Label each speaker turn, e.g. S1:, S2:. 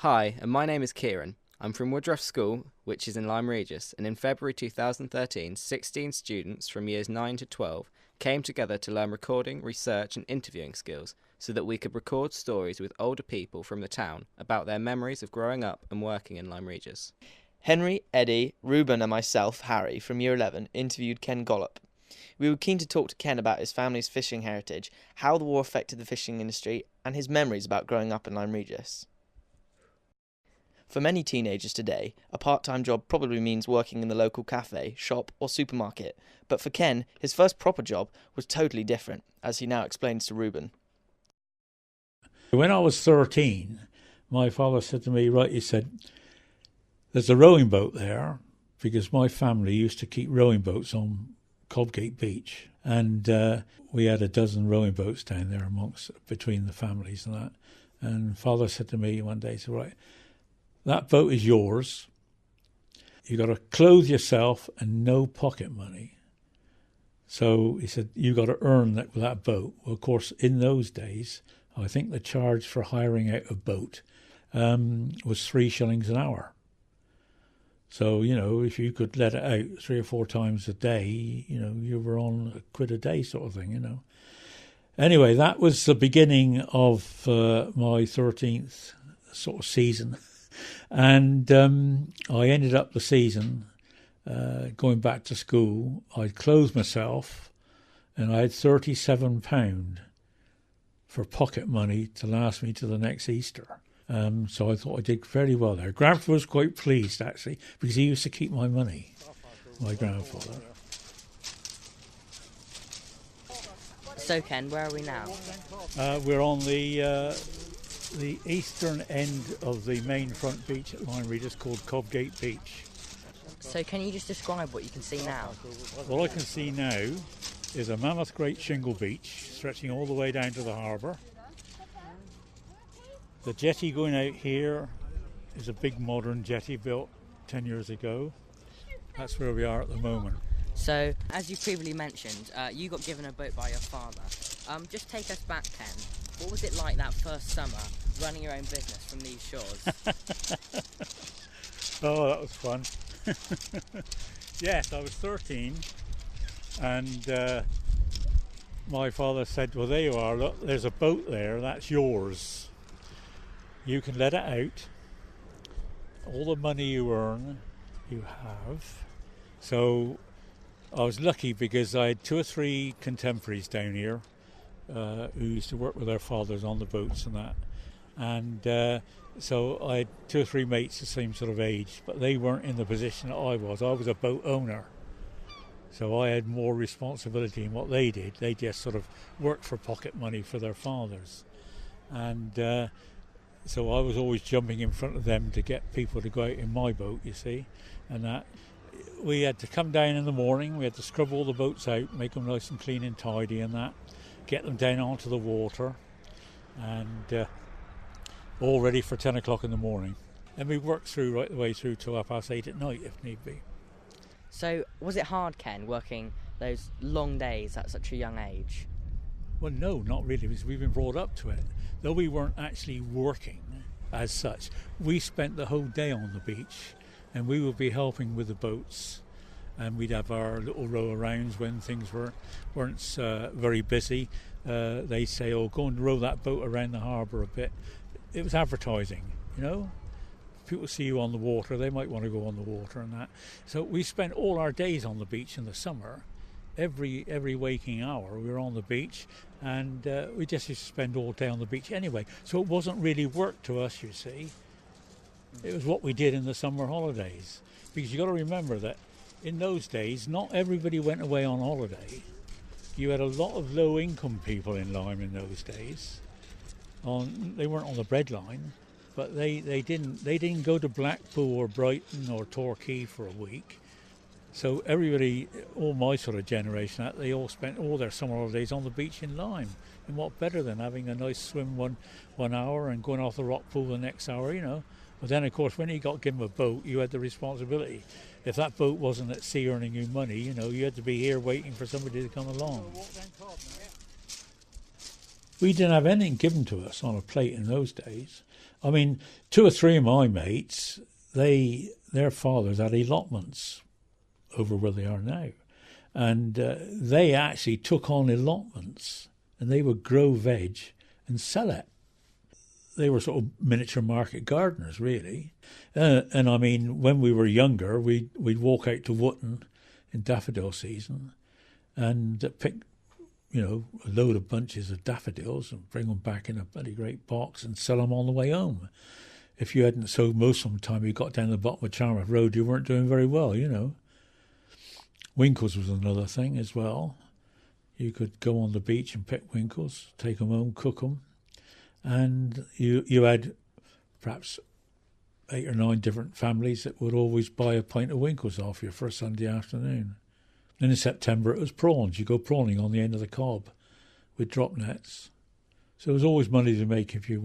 S1: Hi, and my name is Kieran. I'm from Woodruff School, which is in Lyme Regis, and in February 2013, 16 students from years 9 to 12 came together to learn recording, research and interviewing skills so that we could record stories with older people from the town about their memories of growing up and working in Lyme Regis.
S2: Henry, Eddie, Ruben and myself, Harry, from Year 11, interviewed Ken Gollop. We were keen to talk to Ken about his family's fishing heritage, how the war affected the fishing industry, and his memories about growing up in Lyme Regis. For many teenagers today, a part-time job probably means working in the local cafe, shop or supermarket, but for Ken, his first proper job was totally different, as he now explains to Ruben.
S3: When I was 13, my father said to me, he said, there's a rowing boat there, because my family used to keep rowing boats on Cobgate Beach, and we had a dozen rowing boats down there between the families and that. And father said to me one day, he said, that boat is yours. You got to clothe yourself and no pocket money. So he said, you got to earn that boat. Well, of course, in those days, I think the charge for hiring out a boat was 3 shillings an hour. So, if you could let it out 3 or 4 times a day, you were on £1 a day sort of thing, Anyway, that was the beginning of my 13th sort of season. And I ended up the season going back to school. I'd clothed myself and I had £37 for pocket money to last me to the next Easter. So I thought I did very well there. Grandfather was quite pleased, actually, because he used to keep my money, my grandfather.
S2: So, Ken, where are we now?
S3: We're on the eastern end of the main front beach at Lyme Regis called Cobgate Beach.
S2: So can you just describe what you can see now?
S3: What I can see now is a mammoth great shingle beach stretching all the way down to the harbour. The jetty going out here is a big modern jetty built 10 years ago. That's where we are at the moment.
S2: So, as you previously mentioned, you got given a boat by your father. Just take us back, Ken. What was it like that first summer, running your own business from these shores?
S3: Oh, that was fun. Yes, I was 13 and my father said, well, there you are, look, there's a boat there, that's yours. You can let it out. All the money you earn, you have. So I was lucky because I had 2 or 3 contemporaries down here who used to work with their fathers on the boats and that. And so I had 2 or 3 mates the same sort of age, but they weren't in the position that I was. I was a boat owner. So I had more responsibility in what they did. They just sort of worked for pocket money for their fathers. And so I was always jumping in front of them to get people to go out in my boat, you see. And that we had to come down in the morning, we had to scrub all the boats out, make them nice and clean and tidy and that, get them down onto the water and all ready for 10 o'clock in the morning. And we worked through right the way through till 8:30 at night if need be.
S2: So, was it hard, Ken, working those long days at such a young age?
S3: Well, no, not really, because we've been brought up to it. Though we weren't actually working as such, we spent the whole day on the beach and we would be helping with the boats, and we'd have our little row arounds when things weren't very busy. They'd say, oh, go and row that boat around the harbour a bit. It was advertising, People see you on the water, they might want to go on the water and that. So we spent all our days on the beach in the summer. Every waking hour we were on the beach, and we just used to spend all day on the beach anyway. So it wasn't really work to us, you see. It was what we did in the summer holidays. Because you've got to remember that in those days, not everybody went away on holiday. You had a lot of low-income people in Lyme in those days. They weren't on the breadline, but they didn't go to Blackpool or Brighton or Torquay for a week. So everybody, all my sort of generation, they all spent all their summer holidays on the beach in Lyme. And what better than having a nice swim one hour and going off the rock pool the next hour, But then, of course, when you got given a boat, you had the responsibility. If that boat wasn't at sea earning you money, you had to be here waiting for somebody to come along. We didn't have anything given to us on a plate in those days. I mean, two or three of my mates, their fathers had allotments over where they are now. And they actually took on allotments and they would grow veg and sell it. They were sort of miniature market gardeners, really. And I mean, when we were younger, we'd walk out to Wootton in daffodil season and pick, a load of bunches of daffodils and bring them back in a bloody great box and sell them on the way home. If you hadn't sold most of the time you got down to the bottom of Charmouth Road, you weren't doing very well, Winkles was another thing as well. You could go on the beach and pick winkles, take them home, cook them. And you had perhaps 8 or 9 different families that would always buy a pint of winkles off you for a Sunday afternoon. Then in September it was prawns. You go prawning on the end of the cob with drop nets. So there was always money to make if you